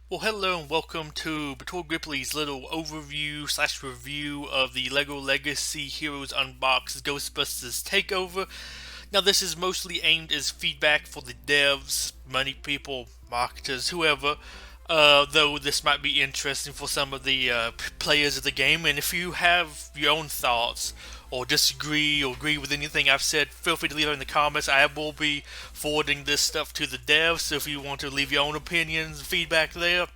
Well, hello and welcome to Betul Gripply's little overview slash review of the LEGO Legacy Heroes Unboxed Ghostbusters Takeover. Now, this is mostly aimed as feedback for the devs, money people, marketers, whoever. Though this might be interesting for some of the players of the game, and if you have your own thoughts or disagree or agree with anything I've said, feel free to leave it in the comments. I will be forwarding this stuff to the devs, so if you want to leave your own opinions, feedback there,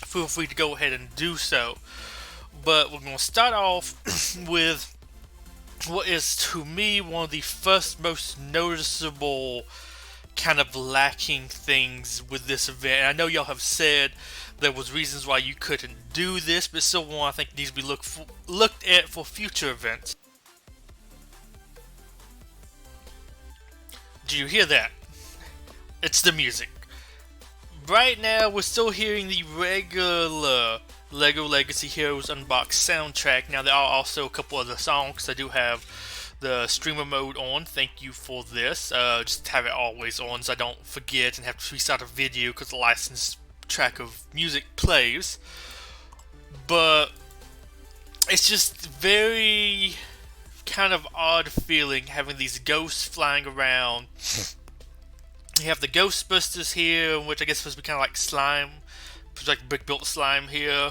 feel free to go ahead and do so. But we're going to start off with what is to me one of the first most noticeable kind of lacking things with this event. And I know y'all have said there was reasons why you couldn't do this, but still one I think needs to be looked at for future events. Do you hear that? It's the music. Right now, we're still hearing the regular LEGO Legacy Heroes Unboxed soundtrack. Now, there are also a couple other songs. I do have the streamer mode on. Thank you for this. Just have it always on so I don't forget and have to restart a video because the licensed track of music plays. But it's just very kind of odd feeling having these ghosts flying around. You have the Ghostbusters here, which I guess supposed to be kind of like slime, like brick built slime here.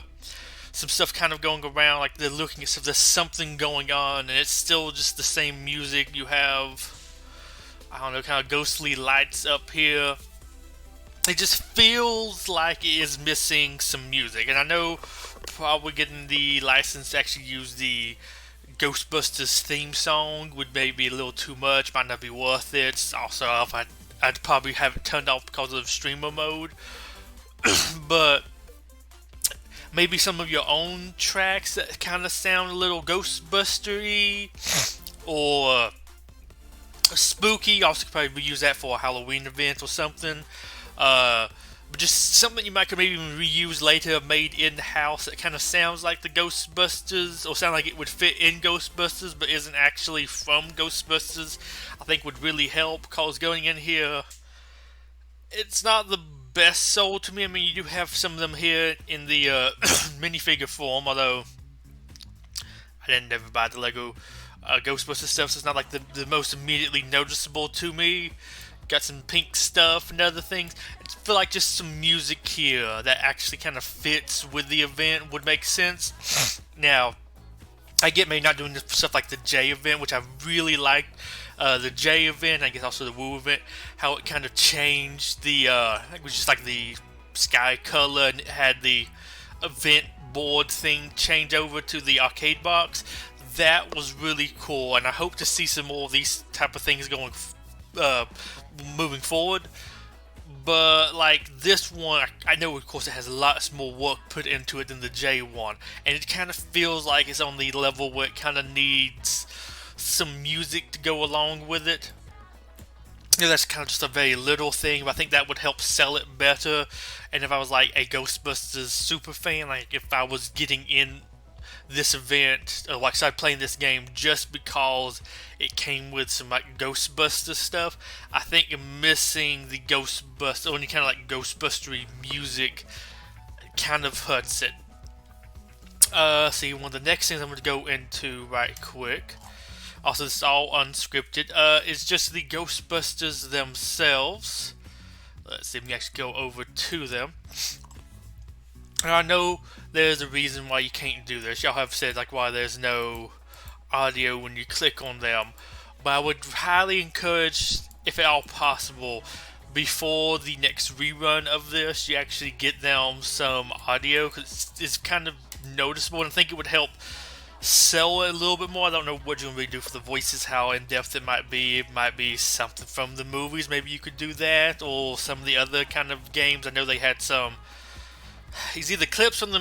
Some stuff kind of going around, like they're looking as if there's something going on, and it's still just the same music. You have, I don't know, kind of ghostly lights up here. It just feels like it is missing some music, and I know probably getting the license to actually use the Ghostbusters theme song would maybe be a little too much, might not be worth it. Also, if I'd probably have it turned off because of streamer mode. But maybe some of your own tracks that kind of sound a little Ghostbustery or spooky. Also, could probably use that for a Halloween event or something. But just something you might could maybe even reuse later, made in house that kind of sounds like the Ghostbusters, or sound like it would fit in Ghostbusters, but isn't actually from Ghostbusters. I think would really help. Cause going in here, it's not the best sold to me. I mean, you do have some of them here in the minifigure form, although I didn't ever buy the Lego Ghostbusters stuff, so it's not like the most immediately noticeable to me. Got some pink stuff and other things. I feel like just some music here that actually kind of fits with the event would make sense. Now, I get maybe not doing this stuff like the J event, which I really liked. The J event, I guess also the Woo event, how it kind of changed the, it was just like the sky color and it had the event board thing change over to the arcade box. That was really cool, and I hope to see some more of these type of things going moving forward. But like this one, I know of course it has lots more work put into it than the J one, and it kind of feels like it's on the level where it kind of needs some music to go along with it. You know, that's kind of just a very little thing, but I think that would help sell it better. And if I was like a Ghostbusters super fan, like if I was getting in this event, or like started playing this game just because it came with some like Ghostbuster stuff, I think missing the Ghostbuster or any kind of like Ghostbustery music kind of hurts it. See, one of the next things I'm going to go into right quick. Also, this is all unscripted. Is just the Ghostbusters themselves. Let's see if we can actually go over to them. And I know there's a reason why you can't do this. Y'all have said like why there's no audio when you click on them. But I would highly encourage, if at all possible, before the next rerun of this, you actually get them some audio, because it's kind of noticeable, and I think it would help sell it a little bit more. I don't know what you're going to do for the voices, how in-depth it might be. It might be something from the movies. Maybe you could do that, or some of the other kind of games. I know they had some. It's either clips from the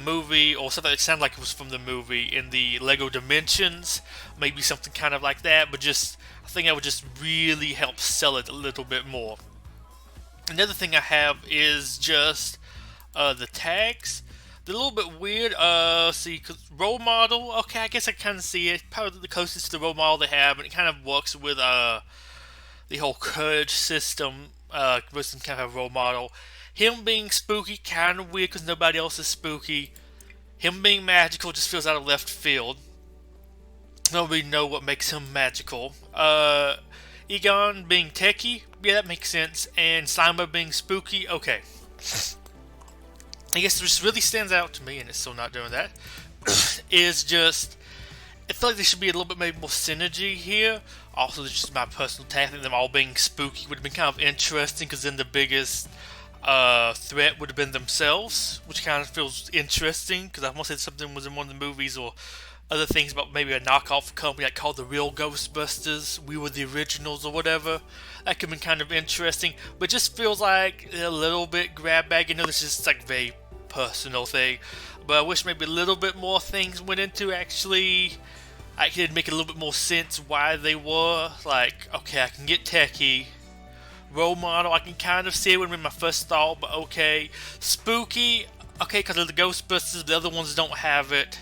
movie or something that sounded like it was from the movie in the Lego Dimensions. Maybe something kind of like that, but just I think that would just really help sell it a little bit more. Another thing I have is just the tags. They're a little bit weird. See, cause role model. Okay, I guess I kind of see it. Probably the closest to the role model they have, and it kind of works with the whole courage system. With some kind of role model. Him being spooky, kind of weird because nobody else is spooky. Him being magical just feels out of left field. Nobody know what makes him magical. Egon being techie, yeah, that makes sense. And Slimer being spooky, okay. I guess what just really stands out to me, and it's still not doing that, is just, I feel like there should be a little bit maybe more synergy here. Also, this is just my personal take. I think them all being spooky would have been kind of interesting, because then the biggest threat would have been themselves, which kind of feels interesting, because I want to say something was in one of the movies or other things about maybe a knockoff company like called the Real Ghostbusters, we were the originals or whatever. That could have been kind of interesting, but just feels like a little bit grab bag. You know, this is like a very personal thing, but I wish maybe a little bit more things went into actually. I could make a little bit more sense why they were like, okay, I can get techie. Role model, I can kind of see it when in my first thought, but okay. Spooky, okay, because of the Ghostbusters, the other ones don't have it.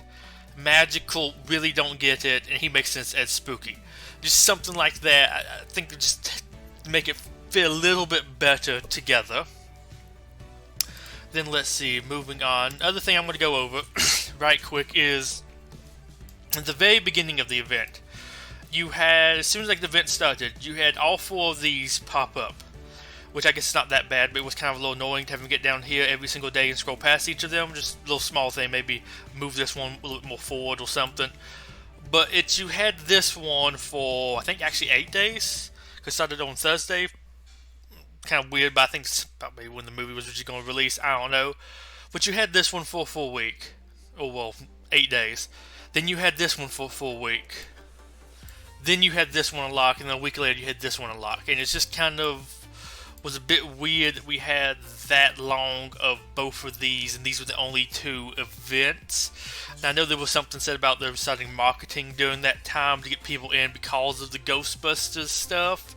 Magical, really don't get it, and he makes sense as spooky. Just something like that, I think just make it feel a little bit better together. Then let's see, moving on. Other thing I'm going to go over right quick is at the very beginning of the event. You had, as soon as like the event started, you had all four of these pop up, which I guess is not that bad, but it was kind of a little annoying to have them get down here every single day and scroll past each of them. Just a little small thing, maybe move this one a little bit more forward or something. But you had this one for, I think, actually 8 days, because it started on Thursday. Kind of weird, but I think it's probably when the movie was just going to release, I don't know. But you had this one for a full week, or well, 8 days. Then you had this one for a full week. Then you had this one unlocked, and then a week later you had this one unlocked. And it's just kind of was a bit weird that we had that long of both of these, and these were the only 2 events. Now, I know there was something said about them starting marketing during that time to get people in because of the Ghostbusters stuff.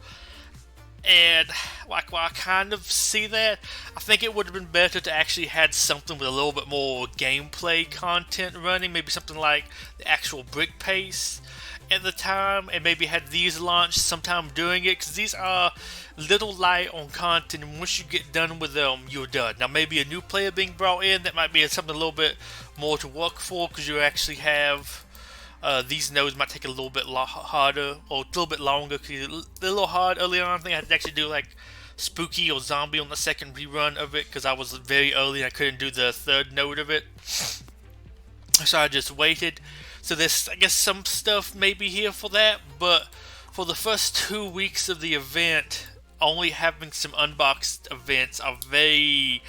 And like, while I kind of see that, I think it would have been better to actually had something with a little bit more gameplay content running, maybe something like the actual brick pace at the time, and maybe had these launched sometime during it, because these are little light on content, and once you get done with them, you're done. Now, maybe a new player being brought in, that might be something a little bit more to work for, because you actually have these nodes might take a little bit harder, or a little bit longer, because they're a little hard early on. I think I had to actually do like spooky or zombie on the second rerun of it, because I was very early and I couldn't do the third node of it, so I just waited. So there's, I guess, some stuff maybe here for that, but for the first 2 weeks of the event, only having some unboxed events are very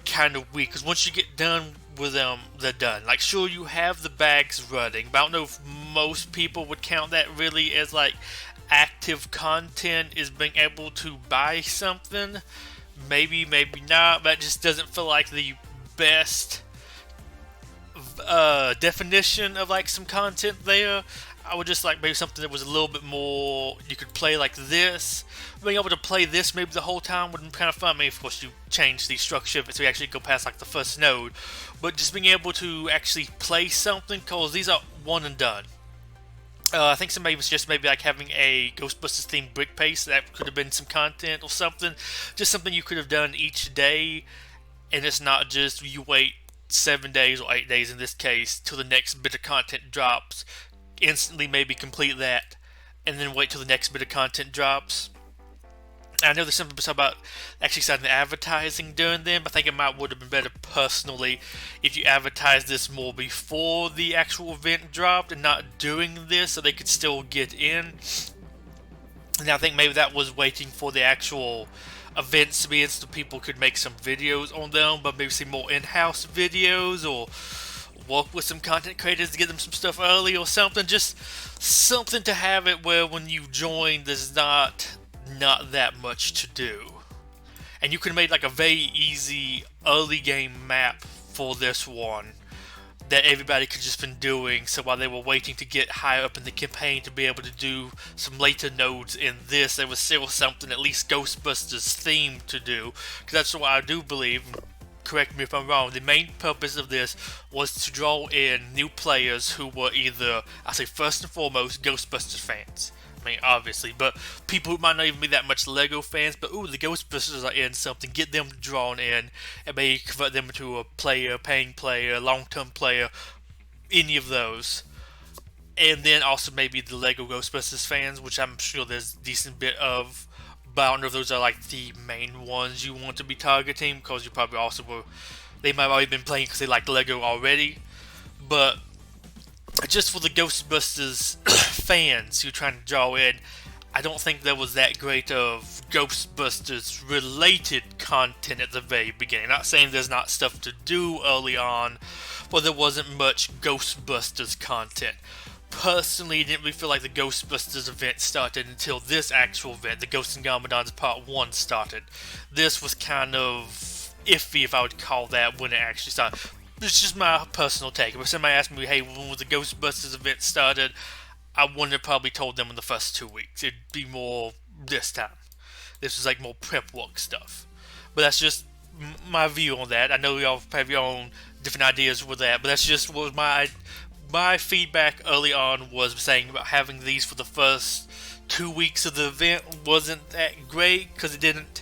kind of weak, because once you get done with them, they're done. Like, sure, you have the bags running, but I don't know if most people would count that really as like active content, is being able to buy something. Maybe, maybe not, but it just doesn't feel like the best definition of like some content there. I would just like maybe something that was a little bit more, you could play like this. Being able to play this maybe the whole time would be kind of fun. I mean, of course, you change the structure of it so you actually go past like the first node, but just being able to actually play something, because these are one and done. I think somebody was just maybe like having a Ghostbusters themed brick pace. That could have been some content or something. Just something you could have done each day, and it's not just you wait 7 days or 8 days in this case till the next bit of content drops, instantly maybe complete that, and then wait till the next bit of content drops. I know there's something about actually starting the advertising during them. I think it would have been better personally if you advertised this more before the actual event dropped and not doing this, so they could still get in. And I think maybe that was waiting for the actual events to be in so people could make some videos on them, but maybe some more in-house videos, or work with some content creators to get them some stuff early or something. Just something to have it where when you join, there's not that much to do. And you could make like a very easy early game map for this one that everybody could just been doing, so while they were waiting to get higher up in the campaign to be able to do some later nodes in this, there was still something at least Ghostbusters themed to do, because that's what I do believe, correct me if I'm wrong, the main purpose of this was to draw in new players who were either, I say first and foremost, Ghostbusters fans. mean, obviously, but people who might not even be that much Lego fans, but ooh, the Ghostbusters are in something, get them drawn in, and maybe convert them into a player, paying player, long-term player, any of those. And then also maybe the Lego Ghostbusters fans, which I'm sure there's a decent bit of, but I don't know if those are like the main ones you want to be targeting, because you probably also will, they might have already been playing because they like Lego already. But just for the Ghostbusters fans who are trying to draw in, I don't think there was that great of Ghostbusters related content at the very beginning. Not saying there's not stuff to do early on, but there wasn't much Ghostbusters content. Personally, I didn't really feel like the Ghostbusters event started until this actual event, the Ghosts and Gomadons Part 1 started. This was kind of iffy, if I would call that, when it actually started. It's just my personal take. If somebody asked me, hey, when was the Ghostbusters event started, I wouldn't have probably told them in the first 2 weeks. It'd be more this time. This was like more prep work stuff. But that's just my view on that. I know y'all have your own different ideas with that, but that's just what my feedback early on was saying about having these for the first 2 weeks of the event wasn't that great, because it didn't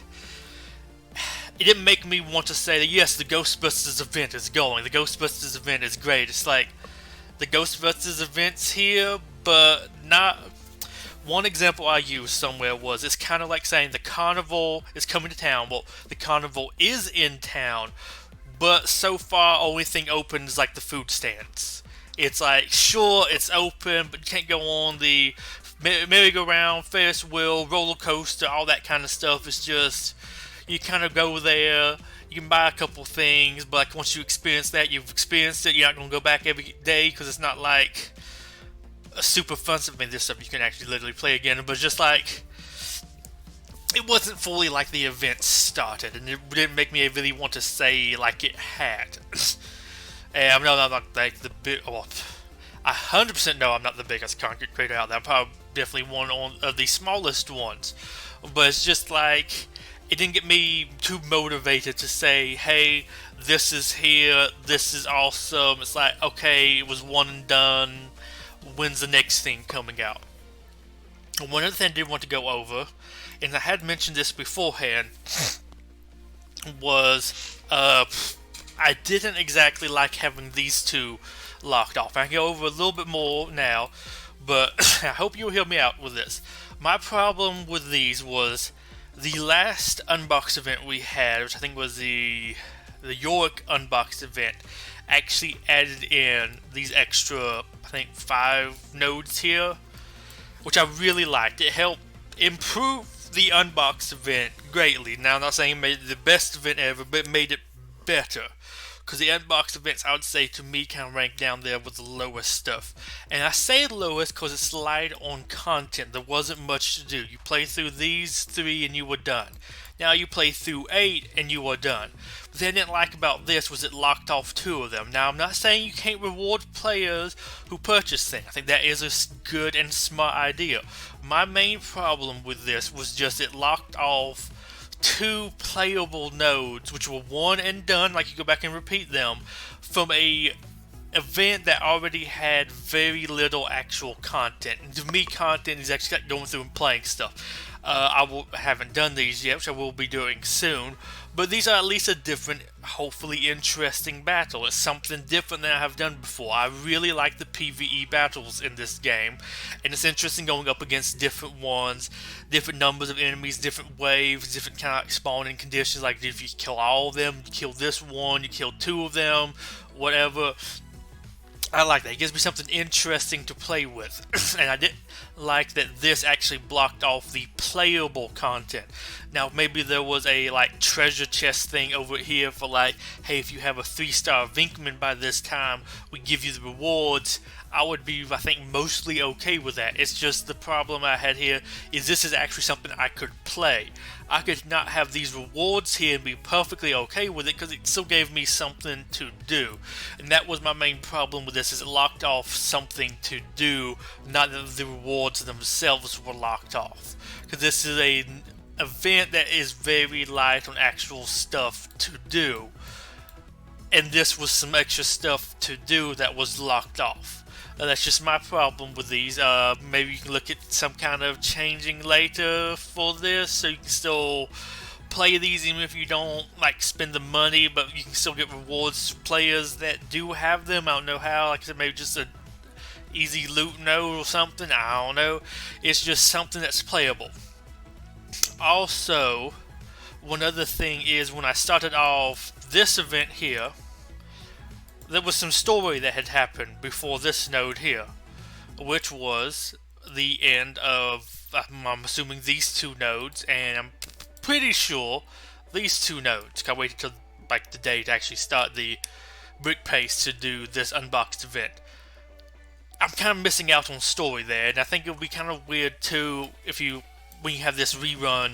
make me want to say that yes, the Ghostbusters event is going, the Ghostbusters event is great. It's like, the Ghostbusters event's here, but not. One example I used somewhere was, it's kind of like saying the carnival is coming to town. Well, the carnival is in town, but so far only thing open is like the food stands. It's like, sure, it's open, but you can't go on the merry-go-round, Ferris wheel, roller coaster, all that kind of stuff. It's just, you kind of go there, you can buy a couple things, but like once you experience that, you've experienced it. You're not going to go back every day, because it's not like a super fun stuff. I mean, this stuff you can actually literally play again, but just like, it wasn't fully like the event started, and it didn't make me really want to say like it had. And I'm not like the big, well, I 100% know I'm not the biggest content creator out there. I'm probably definitely one of the smallest ones, but it's just like, it didn't get me too motivated to say, hey, this is here, this is awesome. It's like, okay, it was one and done. When's the next thing coming out? And one other thing I did want to go over, and I had mentioned this beforehand, was I didn't exactly like having these two locked off. I can go over a little bit more now, but I hope you'll hear me out with this. My problem with these was the last Unboxed event we had, which I think was the York Unboxed event, actually added in these extra, I think, 5 nodes here, which I really liked. It helped improve the Unboxed event greatly. Now, I'm not saying it made it the best event ever, but it made it better. Because the Unboxed events, I would say, to me, kind of rank down there with the lowest stuff. And I say lowest because it's light on content. There wasn't much to do. You play through these 3 and you were done. Now you play through 8 and you are done. What I didn't like about this was it locked off 2 of them. Now, I'm not saying you can't reward players who purchase things. I think that is a good and smart idea. My main problem with this was just it locked off 2 playable nodes, which were one and done, like you go back and repeat them, from a event that already had very little actual content. And to me, content is actually like going through and playing stuff. Haven't done these yet, which I will be doing soon, but these are at least a different, hopefully interesting battle. It's something different than I have done before. I really like the PvE battles in this game, and it's interesting going up against different ones, different numbers of enemies, different waves, different kind of spawning conditions, like if you kill all of them, you kill this one, you kill 2 of them, whatever. I like that. It gives me something interesting to play with. And I didn't like that this actually blocked off the playable content. Now, maybe there was a like treasure chest thing over here for like, hey, if you have a 3-star Vinkman by this time, we give you the rewards. I would be, I think, mostly okay with that. It's just the problem I had here is this is actually something I could play. I could not have these rewards here and be perfectly okay with it because it still gave me something to do. And that was my main problem with this, is it locked off something to do, not that the rewards themselves were locked off. Because this is an event that is very light on actual stuff to do. And this was some extra stuff to do that was locked off. That's just my problem with these. Maybe you can look at some kind of changing later for this, so you can still play these even if you don't like spend the money, but you can still get rewards to players that do have them. I don't know how. Like I said, maybe just a easy loot node or something. I don't know. It's just something that's playable. Also, one other thing is when I started off this event here, there was some story that had happened before this node here, which was the end of, I'm assuming, these two nodes, and I'm pretty sure these two nodes. I waited till like the day to actually start the brick pace to do this unboxed event. I'm kind of missing out on story there, and I think it would be kind of weird too if when you have this rerun,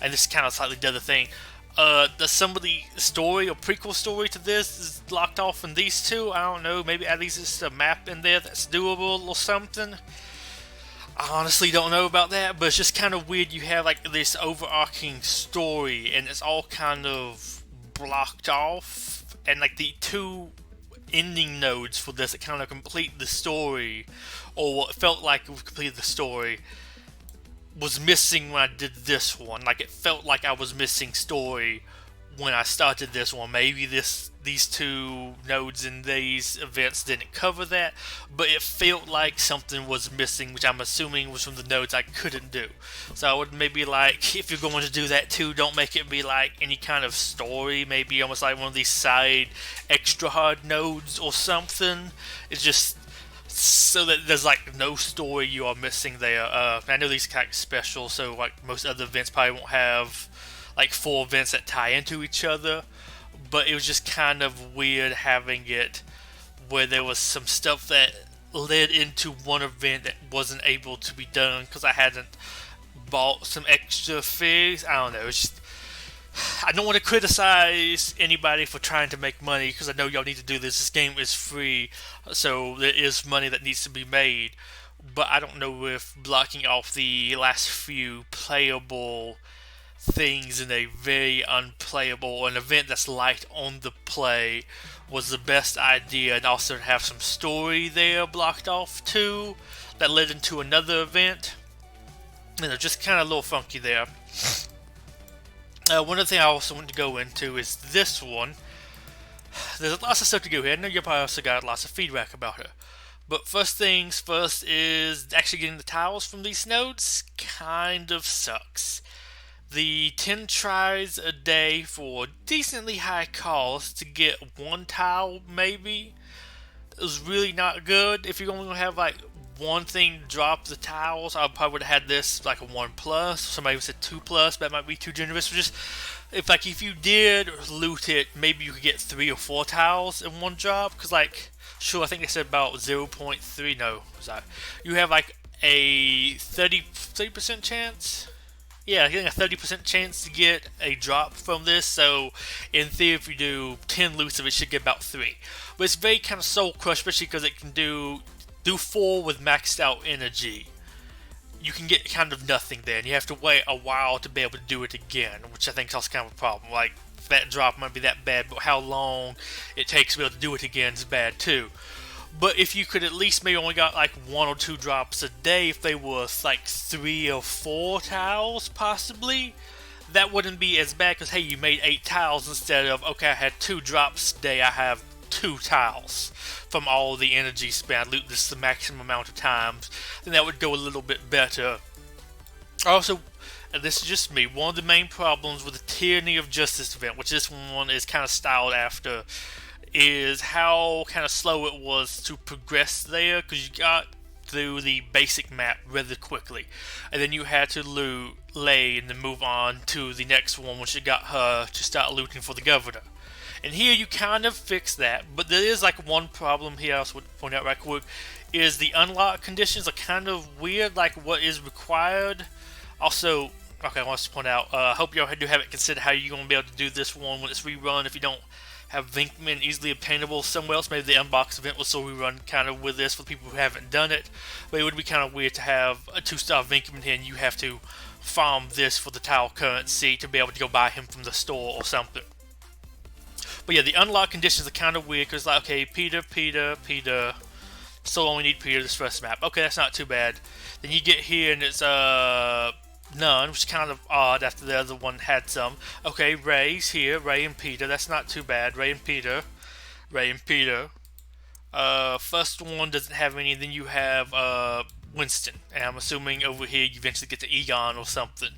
and this is kind of slightly the other thing. Does some of the story or prequel story to this is locked off in these two? I don't know. Maybe at least it's a map in there that's doable or something. I honestly don't know about that, but it's just kind of weird. You have like this overarching story, and it's all kind of blocked off, and like the two ending nodes for this that kind of complete the story, or what felt like it would complete the story, was missing when I did this one. Like it felt like I was missing story when I started this one. Maybe these two nodes in these events didn't cover that, but it felt like something was missing, which I'm assuming was from the nodes I couldn't do. So I would maybe like, if you're going to do that too, don't make it be like any kind of story, maybe almost like one of these side extra hard nodes or something. It's just so that there's like no story you are missing there. I know these kind of special, so like most other events probably won't have like 4 events that tie into each other, but it was just kind of weird having it where there was some stuff that led into one event that wasn't able to be done because I hadn't bought some extra figs. I don't know, it's just, I don't want to criticize anybody for trying to make money because I know y'all need to do this. This game is free, so there is money that needs to be made. But I don't know if blocking off the last few playable things in a very unplayable, an event that's light on the play, was the best idea, and also to have some story there blocked off too that led into another event. You know, just kind of a little funky there. One other thing I also want to go into is this one. There's lots of stuff to go here. I know you probably also got lots of feedback about it. But first things first is actually getting the tiles from these nodes kind of sucks. The 10 tries a day for decently high cost to get one tile maybe is really not good. If you're only going to have like one thing drop the tiles, I probably would have had this like a 1+. Somebody said 2+, that might be too generous. Just if you did loot it, maybe you could get 3 or 4 tiles in one drop. Because like, sure, I think they said about 0.3. No, sorry, you have like a 30% chance. Yeah, getting a 30% chance to get a drop from this. So in theory, if you do 10 loots of it, you should get about 3. But it's very kind of soul crush, especially because it can do 4 with maxed out energy. You can get kind of nothing there, and you have to wait a while to be able to do it again, which I think is also kind of a problem. Like, that drop might be that bad, but how long it takes to be able to do it again is bad too. But if you could at least maybe only got like 1 or 2 drops a day, if they were like 3 or 4 tiles possibly, that wouldn't be as bad because hey, you made 8 tiles instead of, okay, I had 2 drops today, I have 2 tiles from all the energy spent. I loot this the maximum amount of times, then that would go a little bit better. Also, and this is just me, one of the main problems with the Tyranny of Justice event, which this one is kind of styled after, is how kind of slow it was to progress there, because you got through the basic map rather quickly, and then you had to lay and then move on to the next one once you got her to start looting for the governor. And here you kind of fix that, but there is like one problem here I also would point out right quick, is the unlock conditions are kind of weird, like what is required. Also, okay, I want to point out, I hope y'all do have it considered how you're going to be able to do this one when it's rerun if you don't have Vinkman easily obtainable somewhere else. Maybe the Unboxed event will still rerun kind of with this for people who haven't done it. But it would be kind of weird to have a 2-star Vinkman here and you have to farm this for the tile currency to be able to go buy him from the store or something. But yeah, the unlock conditions are kind of weird because like, okay, Peter, Still only need Peter this first map. Okay, that's not too bad. Then you get here and it's none, which is kind of odd after the other one had some. Okay, Ray's here. Ray and Peter. That's not too bad. Ray and Peter. Ray and Peter. First one doesn't have any. Then you have Winston, and I'm assuming over here you eventually get to Egon or something.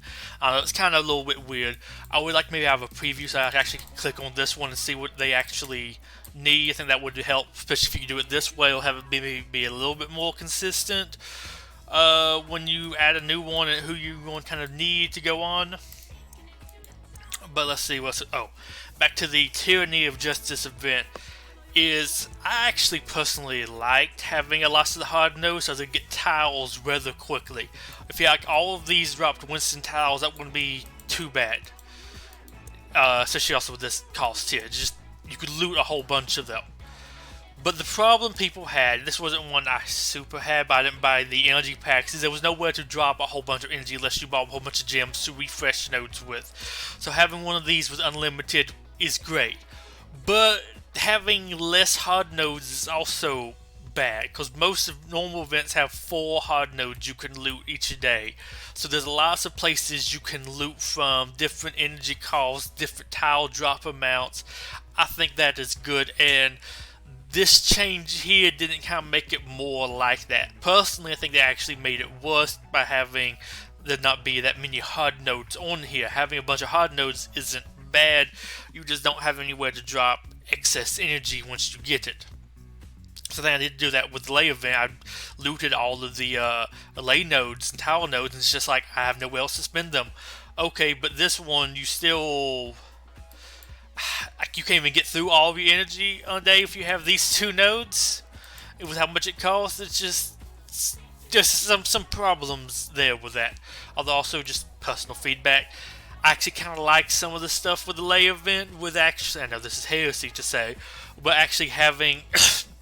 It's kind of a little bit weird. I would like maybe have a preview so I can actually click on this one and see what they actually need. I think that would help, especially if you do it this way. It'll have it maybe be a little bit more consistent when you add a new one and who you going to kind of need to go on. But let's see what's back to the Tyranny of Justice event. I actually personally liked having a lot of the hard nose so they get tiles rather quickly. If you like all of these dropped Winston tiles, that wouldn't be too bad. Especially also with this cost here. Just you could loot a whole bunch of them. But the problem people had, this wasn't one I super had, but I didn't buy the energy packs, is there was nowhere to drop a whole bunch of energy unless you bought a whole bunch of gems to refresh nodes with. So having one of these with unlimited is great. But having less hard nodes is also bad, because most of normal events have 4 hard nodes you can loot each day. So there's lots of places you can loot from, different energy costs, different tile drop amounts. I think that is good, and this change here didn't kind of make it more like that. Personally, I think they actually made it worse by having there not be that many hard nodes on here. Having a bunch of hard nodes isn't bad, you just don't have anywhere to drop excess energy once you get it. So then I did do that with the lay event. I looted all of the lay nodes and tile nodes, and it's just like I have nowhere else to spend them. Okay, but this one you still you can't even get through all of your energy on a day if you have these 2 nodes. With how much it costs, it's just some problems there with that. Although also just personal feedback. I actually kind of like some of the stuff with the lay event, with actually, I know this is heresy to say, but actually having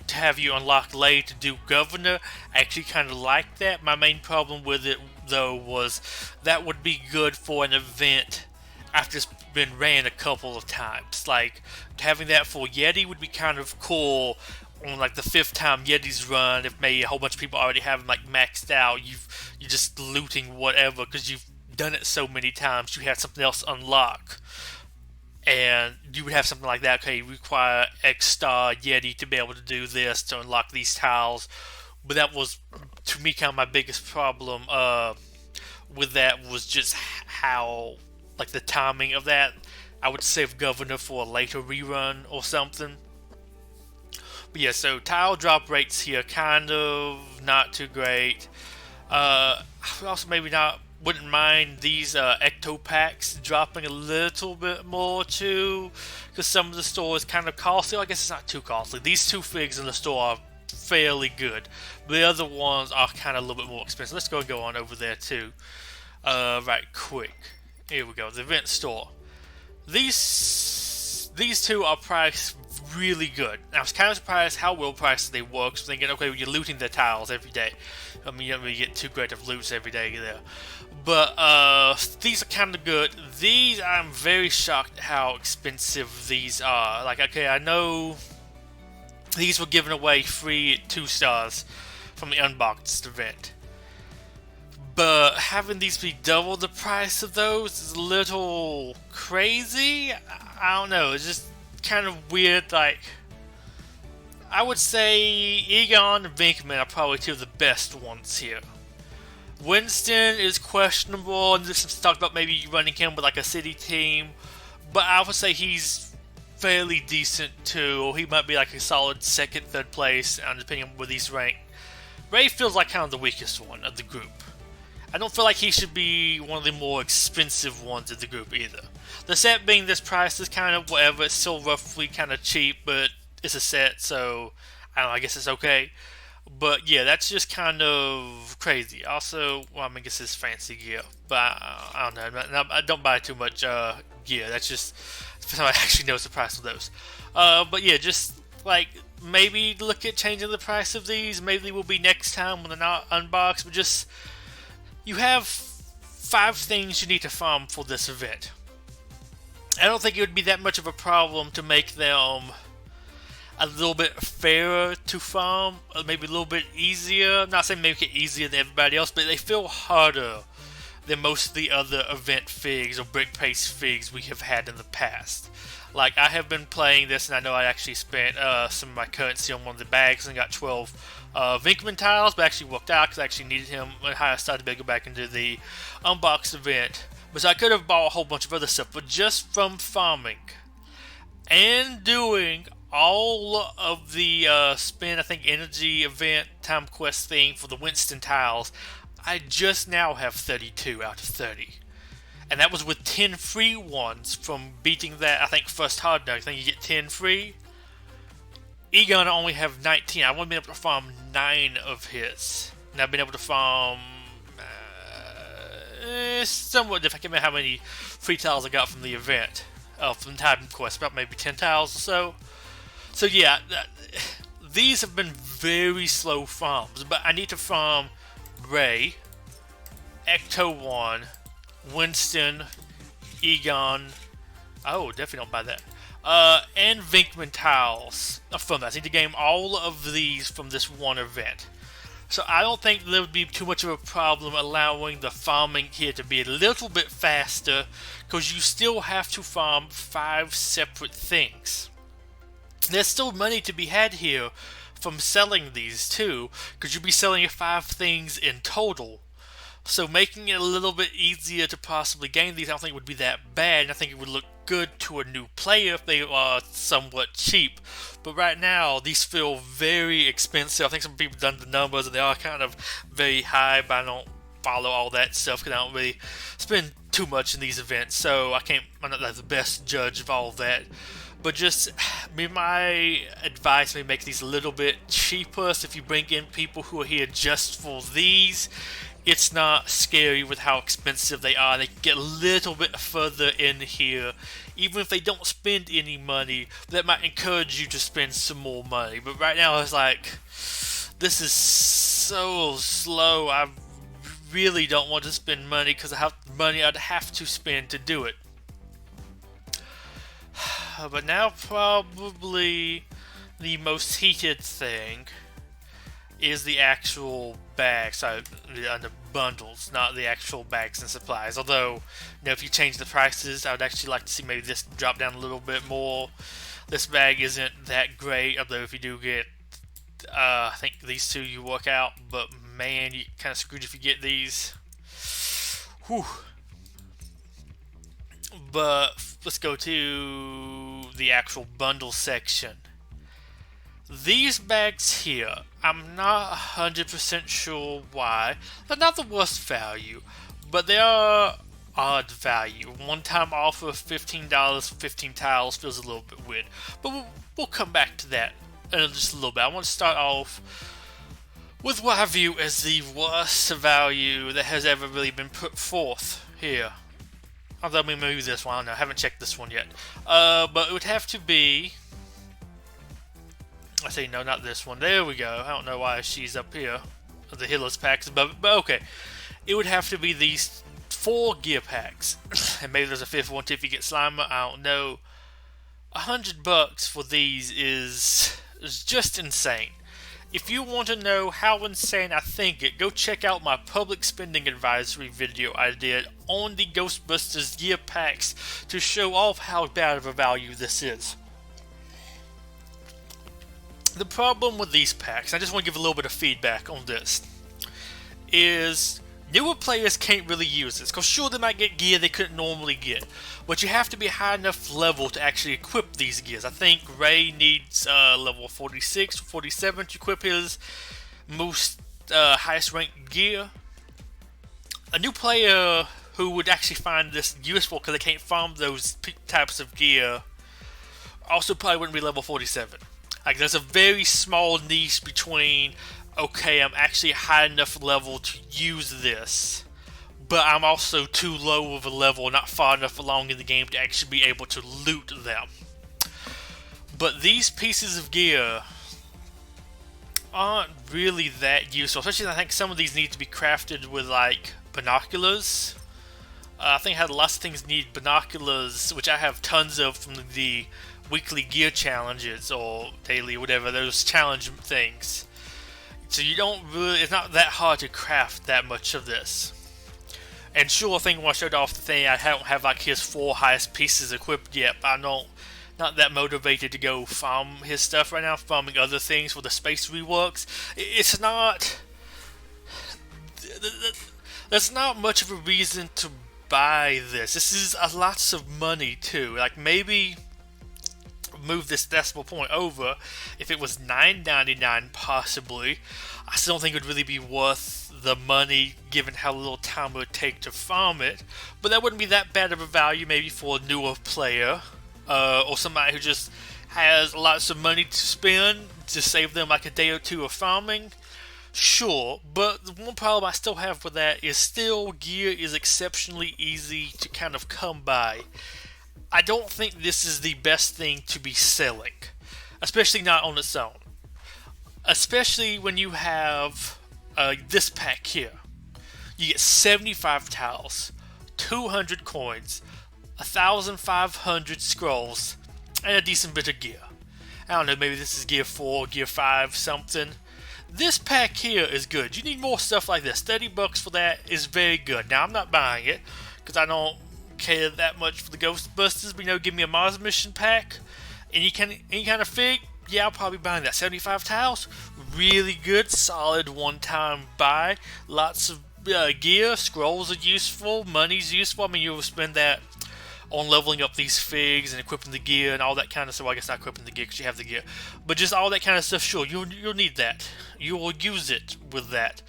to have you unlock lay to do governor, I actually kind of like that. My main problem with it, though, was that would be good for an event after it's been ran a couple of times. Like, having that for Yeti would be kind of cool on like the 5th time Yeti's run, if maybe a whole bunch of people already have them like maxed out, you're just looting whatever, because you've done it so many times, you have something else unlock, and you would have something like that. Okay, you require X star Yeti to be able to do this to unlock these tiles. But that was, to me, kind of my biggest problem with that, was just how, like, the timing of that. I would save governor for a later rerun or something. But yeah, so tile drop rates here kind of not too great. I would also wouldn't mind these ecto packs dropping a little bit more too, because some of the store is kind of costly. I guess it's not too costly. These 2 figs in the store are fairly good, but the other ones are kind of a little bit more expensive. Let's go on over there too. Right quick. Here we go. The event store. These 2 are priced really good. I was kind of surprised how well priced they were, because thinking, okay, well, you're looting the tiles every day. I mean, you don't really get too great of loots every day there. But these are kind of good. These, I'm very shocked how expensive these are. Like, okay, I know these were given away free at 2 stars from the Unboxed event. But having these be double the price of those is a little crazy. I don't know, it's just kind of weird. Like, I would say Egon and Venkman are probably 2 of the best ones here. Winston is questionable, and there's some talk about maybe running him with like a city team, but I would say he's fairly decent too. He might be like a solid 2nd, 3rd place, depending on where he's ranked. Ray feels like kind of the weakest one of the group. I don't feel like he should be one of the more expensive ones of the group either. The set being this price is kind of whatever. It's still roughly kind of cheap, but it's a set, so I don't know, I guess it's okay. But yeah, that's just kind of crazy. Also, well, I mean, I guess it's fancy gear, but I don't know. I don't buy too much gear. That's just I actually knows the price of those. But yeah, just like maybe look at changing the price of these. Maybe they will be next time when they're not unboxed. But just you have 5 things you need to farm for this event. I don't think it would be that much of a problem to make them. a little bit fairer to farm, maybe a little bit easier. I'm not saying make it easier than everybody else, but they feel harder than most of the other event figs or brick paste figs we have had in the past. Like, I have been playing this, and I know I actually spent some of my currency on one of the bags and got 12 Vinkman tiles, but actually worked out because I actually needed him when I started to go back into the Unboxed Event. But so I could have bought a whole bunch of other stuff, but just from farming and doing all of the spin, I think, energy event time quest thing for the Winston tiles, I just now have 32 out of 30. And that was with 10 free ones from beating that, I think, first hard note. I think you get 10 free. Egon, I only have 19. I've only been able to farm 9 of his. And I've been able to farm somewhat different. I can't remember how many free tiles I got from the event. From the time quest, about maybe 10 tiles or so. So yeah, these have been very slow farms. But I need to farm Ray, Ecto-1, Winston, Egon. Oh, definitely don't buy that. And Vinkman tiles from that. I need to game all of these from this one event. So I don't think there would be too much of a problem allowing the farming here to be a little bit faster, because you still have to farm 5 separate things. There's still money to be had here from selling these too, because you'll be selling 5 things in total. So making it a little bit easier to possibly gain these, I don't think would be that bad, and I think it would look good to a new player if they are somewhat cheap. But right now, these feel very expensive. I think some people have done the numbers, and they are kind of very high, but I don't follow all that stuff because I don't really spend too much in these events, so I'm not the best judge of all that. But just, my advice, may make these a little bit cheaper, so if you bring in people who are here just for these, it's not scary with how expensive they are. They can get a little bit further in here. Even if they don't spend any money, that might encourage you to spend some more money. But right now, it's like, this is so slow. I really don't want to spend money because I have money I'd have to spend to do it. But now, probably the most heated thing is the actual bags, the bundles, not the actual bags and supplies. Although, if you change the prices, I would actually like to see maybe this drop down a little bit more. This bag isn't that great, although if you do get, I think these two you work out, but man, you kind of screwed if you get these. Whew. But let's go to the actual bundle section. These bags here, I'm not 100% sure why. They're not the worst value, but they are odd value. One-time offer of $15 for 15 tiles feels a little bit weird. But we'll come back to that in just a little bit. I want to start off with what I view as the worst value that has ever really been put forth here. Although maybe this one, I don't know, I haven't checked this one yet. But it would have to be... I say no, not this one. There we go. I don't know why she's up here. The Healers packs, but okay. It would have to be these 4 gear packs. And maybe there's a 5th one if you get Slimer. I don't know. $100 for these is just insane. If you want to know how insane I think it, go check out my public spending advisory video I did on the Ghostbusters gear packs to show off how bad of a value this is. The problem with these packs, I just want to give a little bit of feedback on this, is newer players can't really use this. Because sure, they might get gear they couldn't normally get, but you have to be high enough level to actually equip these gears. I think Ray needs level 46 or 47 to equip his most highest ranked gear. A new player who would actually find this useful because they can't farm those types of gear also probably wouldn't be level 47. Like, there's a very small niche between, okay, I'm actually high enough level to use this, but I'm also too low of a level, not far enough along in the game to actually be able to loot them. But these pieces of gear aren't really that useful, especially I think some of these need to be crafted with, like, binoculars. I think how lots of things need binoculars, which I have tons of from the weekly gear challenges or daily, whatever, those challenge things. So you don't really, it's not that hard to craft that much of this. And sure, I think when I showed off the thing, I don't have like his 4 highest pieces equipped yet, but I don't, not that motivated to go farm his stuff right now, farming other things for the space reworks. It's not, there's not much of a reason to buy this. This is lots of money too. Like maybe move this decimal point over. If it was $9.99 possibly, I still don't think it would really be worth the money given how little time it would take to farm it. But that wouldn't be that bad of a value maybe for a newer player, or somebody who just has lots of money to spend to save them like a day or two of farming. Sure, but the one problem I still have with that is still gear is exceptionally easy to kind of come by. I don't think this is the best thing to be selling, especially not on its own. Especially when you have this pack here. You get 75 tiles, 200 coins, 1,500 scrolls, and a decent bit of gear. I don't know, maybe this is gear 4, gear 5, something. This pack here is good. You need more stuff like this. $30 for that is very good. Now, I'm not buying it, because I don't care that much for the Ghostbusters, but give me a Mars mission pack, any kind of fig, yeah, I'll probably buy that. 75 tiles, really good, solid one-time buy. Lots of gear, scrolls are useful, money's useful. I mean, you'll spend that on leveling up these figs and equipping the gear and all that kind of stuff. Well, I guess not equipping the gear because you have the gear, but just all that kind of stuff. Sure, you'll need that. You will use it with that.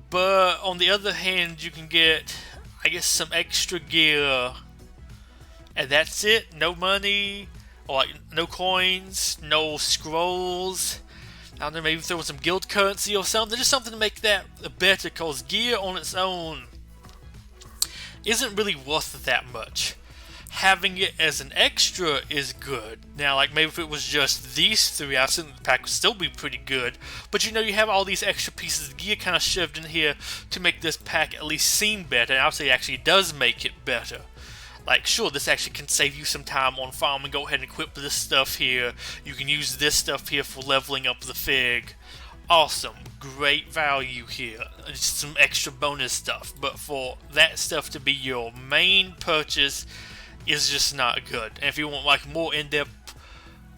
But on the other hand, you can get, I guess, some extra gear, and that's it. No money, or like no coins, no scrolls. I don't know, maybe throw in some guild currency or something. Just something to make that better, because gear on its own isn't really worth that much. Having it as an extra is good. Now, like maybe if it was just these 3, I think the pack would still be pretty good. But you have all these extra pieces of gear kind of shoved in here to make this pack at least seem better. And I would say it actually does make it better. Like, sure, this actually can save you some time on farming. Go ahead and equip this stuff here. You can use this stuff here for leveling up the fig. Awesome. Great value here. Just some extra bonus stuff. But for that stuff to be your main purchase is just not good. And if you want like more in-depth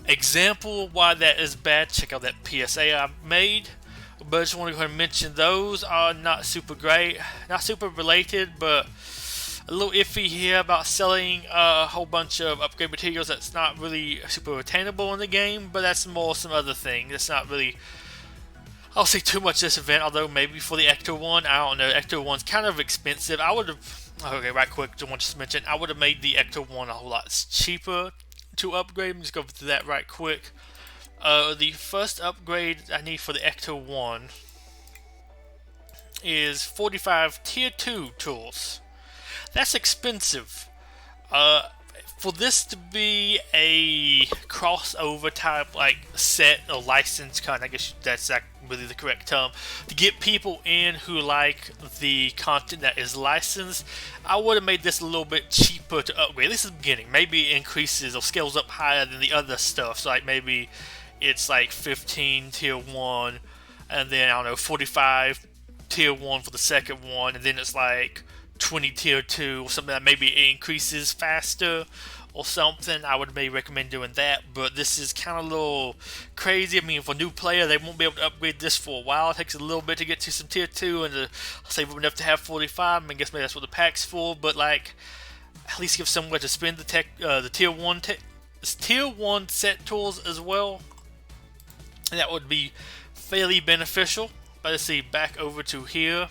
example of why that is bad, check out that PSA I made. But I just want to go ahead and mention those are not super great. Not super related, but a little iffy here about selling a whole bunch of upgrade materials that's not really super attainable in the game, but that's more some other thing. That's not really, I'll say too much this event, although maybe for the Ecto one, I don't know, Ecto one's kind of expensive. I would have, okay, right quick, just want to mention, I would have made the Ecto one a whole lot cheaper to upgrade. Just go through that right quick. The first upgrade I need for the Ecto one is 45 tier 2 tools. That's expensive. For this to be a crossover type like set or license kind, I guess that's really the correct term, to get people in who like the content that is licensed, I would have made this a little bit cheaper to upgrade. At least at the beginning. Maybe it increases or scales up higher than the other stuff. So like maybe it's like 15 tier 1, and then I don't know, 45 tier 1 for the second one, and then it's like 20 tier 2 or something that maybe it increases faster or something. I would maybe recommend doing that, but this is kind of a little crazy. I mean, for a new player, they won't be able to upgrade this for a while. It takes a little bit to get to some tier 2 and to save up enough to have 45. I mean, I guess maybe that's what the pack's for, but like, at least give somewhere to spend the tier 1 set tools as well. And that would be fairly beneficial. But let's see, back over to here.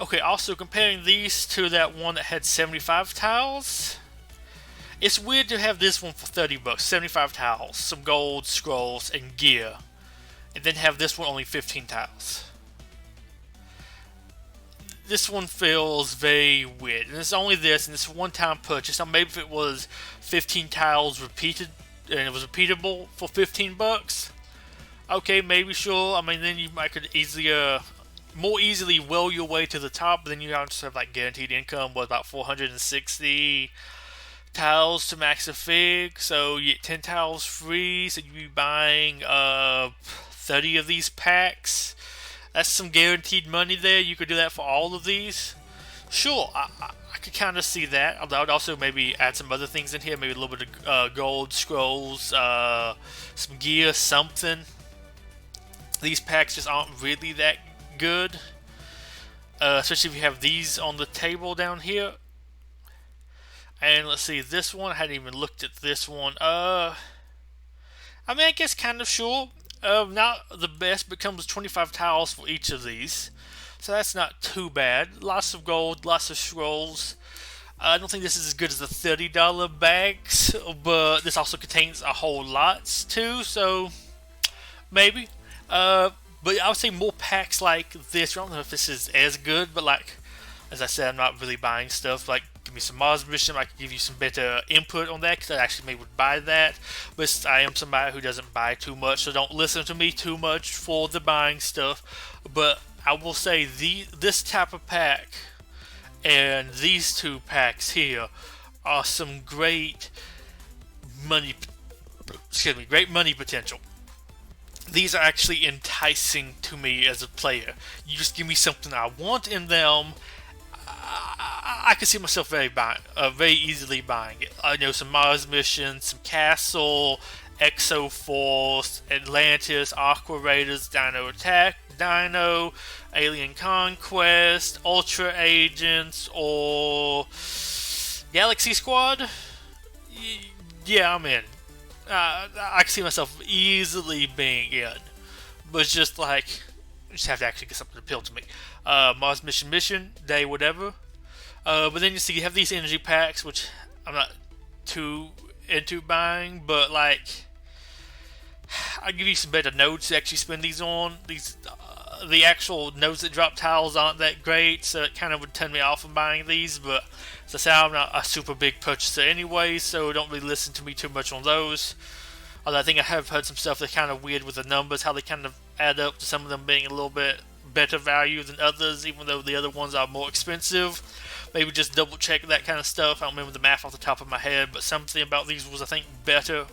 Okay, also comparing these to that one that had 75 tiles, it's weird to have this one for $30, 75 tiles, some gold, scrolls, and gear, and then have this one only 15 tiles. This one feels very weird, and it's only this, and it's a one-time purchase. Now maybe if it was 15 tiles repeated, and it was repeatable for $15, okay, maybe sure. I mean, then you might could more easily will your way to the top, but then you have to have like guaranteed income was about 460 tiles to max a fig, so you get 10 tiles free, so you'd be buying 30 of these packs. That's some guaranteed money there. You could do that for all of these. Sure, I could kind of see that. Although I would also maybe add some other things in here, maybe a little bit of gold, scrolls, some gear, something. These packs just aren't really that good, especially if you have these on the table down here. And let's see, this one, I hadn't even looked at this one. I mean, I guess kind of sure. Not the best, but comes with 25 tiles for each of these. So that's not too bad. Lots of gold, lots of scrolls. I don't think this is as good as the $30 bags, but this also contains a whole lot too, so maybe. But I would say more packs like this. I don't know if this is as good, but like, as I said, I'm not really buying stuff. Like, give me some Mars mission, I could give you some better input on that, because I actually maybe would buy that. But I am somebody who doesn't buy too much, so don't listen to me too much for the buying stuff. But I will say this type of pack and these two packs here are some great money. Great money potential. These are actually enticing to me as a player. You just give me something I want in them. I can see myself very easily buying it. I know some Mars missions, some Castle, Exo Force, Atlantis, Aqua Raiders, Dino Attack, Dino, Alien Conquest, Ultra Agents, or Galaxy Squad. Yeah, I'm in. I can see myself easily being in, but it's just like, you just have to actually get something to appeal to me. Mars mission, day, whatever. But then you see you have these energy packs, which I'm not too into buying, but like, I'll give you some better nodes to actually spend these on. The actual nodes that drop tiles aren't that great, so it kind of would turn me off from buying these, but as I say, I'm not a super big purchaser anyway, so don't really listen to me too much on those. Although I think I have heard some stuff that's kind of weird with the numbers, how they kind of add up to some of them being a little bit better value than others, even though the other ones are more expensive. Maybe just double check that kind of stuff. I don't remember the math off the top of my head, but something about these was, I think, better.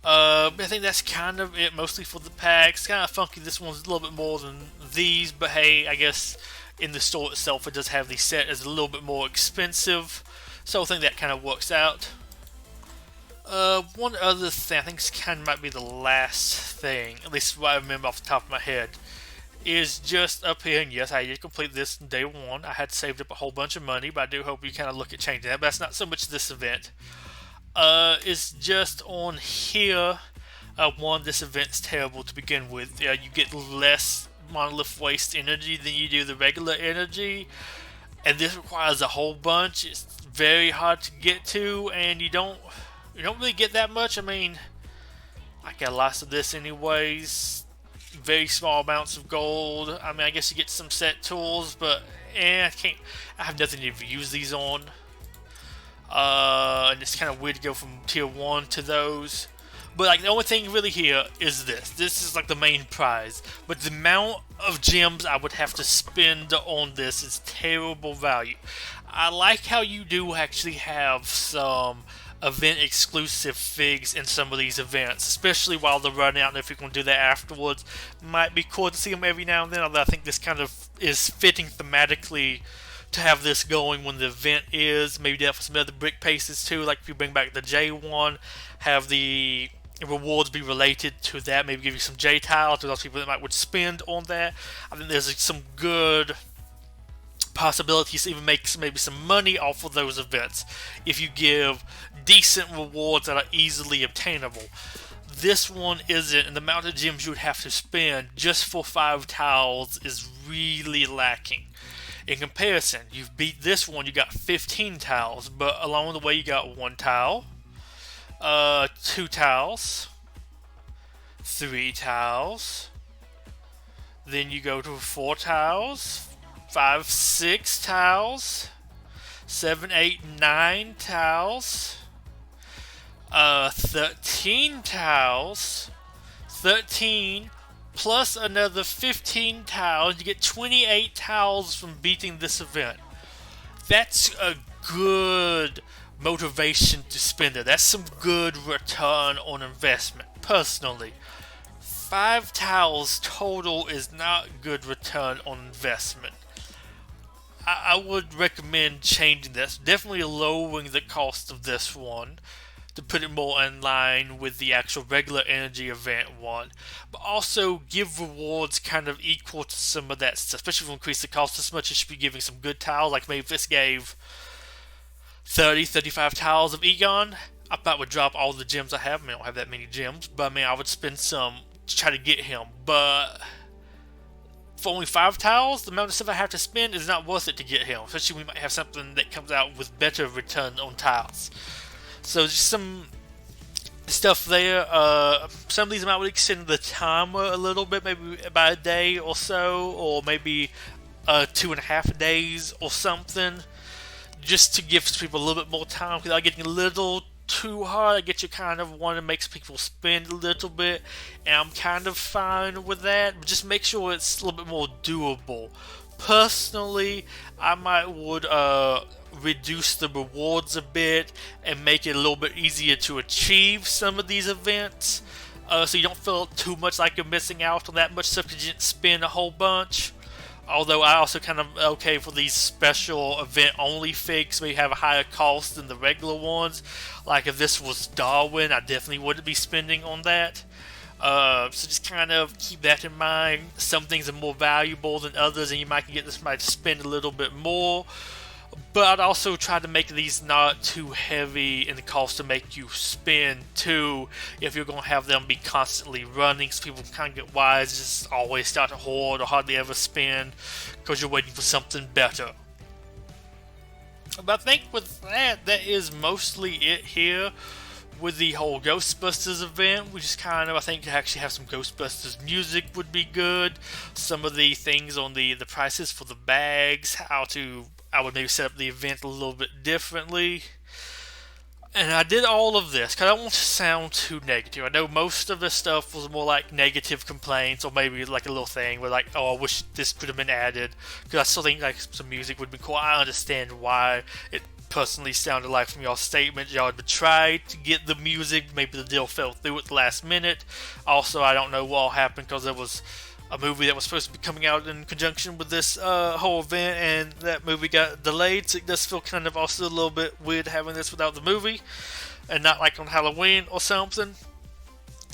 I think that's kind of it, mostly for the packs. Kind of funky, this one's a little bit more than these, but hey, I guess in the store itself it does have these set as a little bit more expensive, so I think that kind of works out. One other thing, I think this kind of might be the last thing, at least what I remember off the top of my head, is just up here, and yes, I did complete this day one. I had saved up a whole bunch of money, but I do hope you kind of look at changing that, but that's not so much this event. Is just on here. One, this event's terrible to begin with. You get less monolith waste energy than you do the regular energy, and this requires a whole bunch. It's very hard to get to, and you don't really get that much. I mean, I got lots of this anyways. Very small amounts of gold. I mean, I guess you get some set tools, but I have nothing to use these on. And it's kind of weird to go from tier 1 to those. But like, the only thing really here is this. This is like the main prize. But the amount of gems I would have to spend on this is terrible value. I like how you do actually have some event exclusive figs in some of these events, especially while they're running out, and if you can do that afterwards, might be cool to see them every now and then, although I think this kind of is fitting thematically to have this going when the event is. Maybe do that for some other brick paces too, like if you bring back the J1, have the rewards be related to that, maybe give you some J tiles to those people that would spend on that. I think there's some good possibilities to even make maybe some money off of those events if you give decent rewards that are easily obtainable. This one isn't, and the amount of gems you would have to spend just for 5 tiles is really lacking. In comparison, you've beat this one, you got 15 tiles, but along the way you got 1 tile, 2 tiles, 3 tiles, then you go to 4 tiles, 5, 6 tiles, 7, 8, 9 tiles, 13 tiles, 13 plus another 15 tiles. You get 28 tiles from beating this event. That's a good motivation to spend it. That's some good return on investment. Personally, 5 towels total is not good return on investment. I would recommend changing this. Definitely lowering the cost of this one to put it more in line with the actual regular energy event one. But also give rewards kind of equal to some of that stuff. Especially if you increase the cost this much, it should be giving some good tiles. Like maybe if this gave 35 tiles of Egon, I probably would drop all the gems I have. I mean, I don't have that many gems, but I mean, I would spend some to try to get him. But for only 5 tiles, the amount of stuff I have to spend is not worth it to get him. Especially we might have something that comes out with better return on tiles. So just some stuff there. Some of these might extend the timer a little bit, maybe by a day or so, or maybe 2.5 days or something, just to give people a little bit more time without getting a little too hard. I get you kind of want to make people spend a little bit, and I'm kind of fine with that, but just make sure it's a little bit more doable. Personally, I would reduce the rewards a bit and make it a little bit easier to achieve some of these events, so you don't feel too much like you're missing out on that much stuff because you didn't spend a whole bunch. Although I also kind of okay for these special event only figs, may have a higher cost than the regular ones. Like if this was Darwin, I definitely wouldn't be spending on that. So just kind of keep that in mind. Some things are more valuable than others, and you might get somebody to spend a little bit more. But I'd also try to make these not too heavy in the cost to make you spend too, if you're going to have them be constantly running, so people kind of get wise, just always start to hoard or hardly ever spend because you're waiting for something better. But I think with that is mostly it here with the whole Ghostbusters event. We just kind of, I think, to actually have some Ghostbusters music would be good. Some of the things on the prices for the bags, I would maybe set up the event a little bit differently. And I did all of this because I don't want to sound too negative. I know most of the stuff was more like negative complaints, or maybe like a little thing where like, oh, I wish this could have been added, because I still think like some music would be cool. I understand why it personally sounded like from y'all's statement y'all had tried to get the music, maybe the deal fell through at the last minute. Also, I don't know what all happened because there was a movie that was supposed to be coming out in conjunction with this whole event, and that movie got delayed, so it does feel kind of also a little bit weird having this without the movie, and not like on Halloween or something.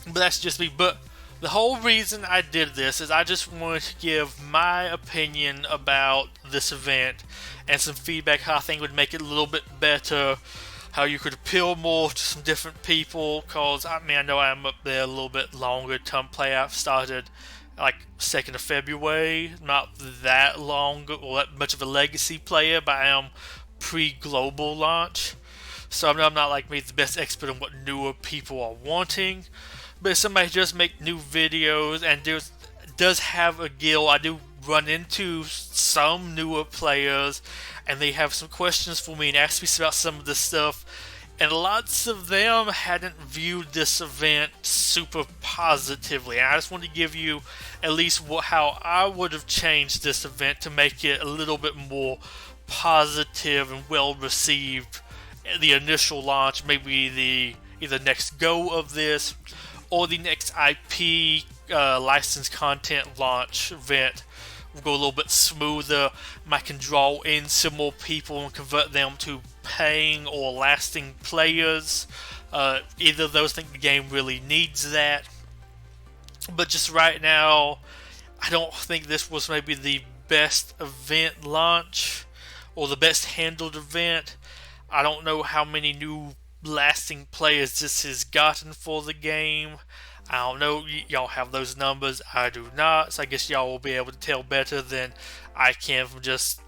But that's just me. But the whole reason I did this is I just wanted to give my opinion about this event and some feedback how I think would make it a little bit better, how you could appeal more to some different people, because I mean, I know I'm up there a little bit longer term play. I've started like 2nd of February, not that long or that much of a legacy player, but I am pre-global launch, so I'm not like me the best expert on what newer people are wanting. But if somebody does make new videos and does have a guild, I do run into some newer players, and they have some questions for me and ask me about some of this stuff. And lots of them hadn't viewed this event super positively. And I just want to give you at least how I would have changed this event to make it a little bit more positive and well received at the initial launch. Maybe the either next go of this or the next IP licensed content launch event will go a little bit smoother. I can draw in some more people and convert them to paying or lasting players. Either of those, I think the game really needs that. But just right now, I don't think this was maybe the best event launch or the best handled event. I don't know how many new lasting players this has gotten for the game. I don't know, y'all have those numbers, I do not, so I guess y'all will be able to tell better than I can from just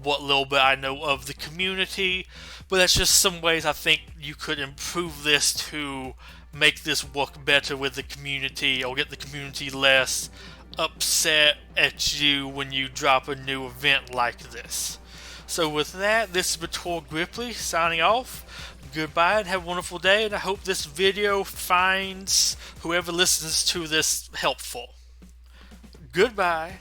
what little bit I know of the community. But that's just some ways I think you could improve this to make this work better with the community, or get the community less upset at you when you drop a new event like this. So with that, this is Bator Gripply signing off. Goodbye and have a wonderful day, and I hope this video finds whoever listens to this helpful. Goodbye.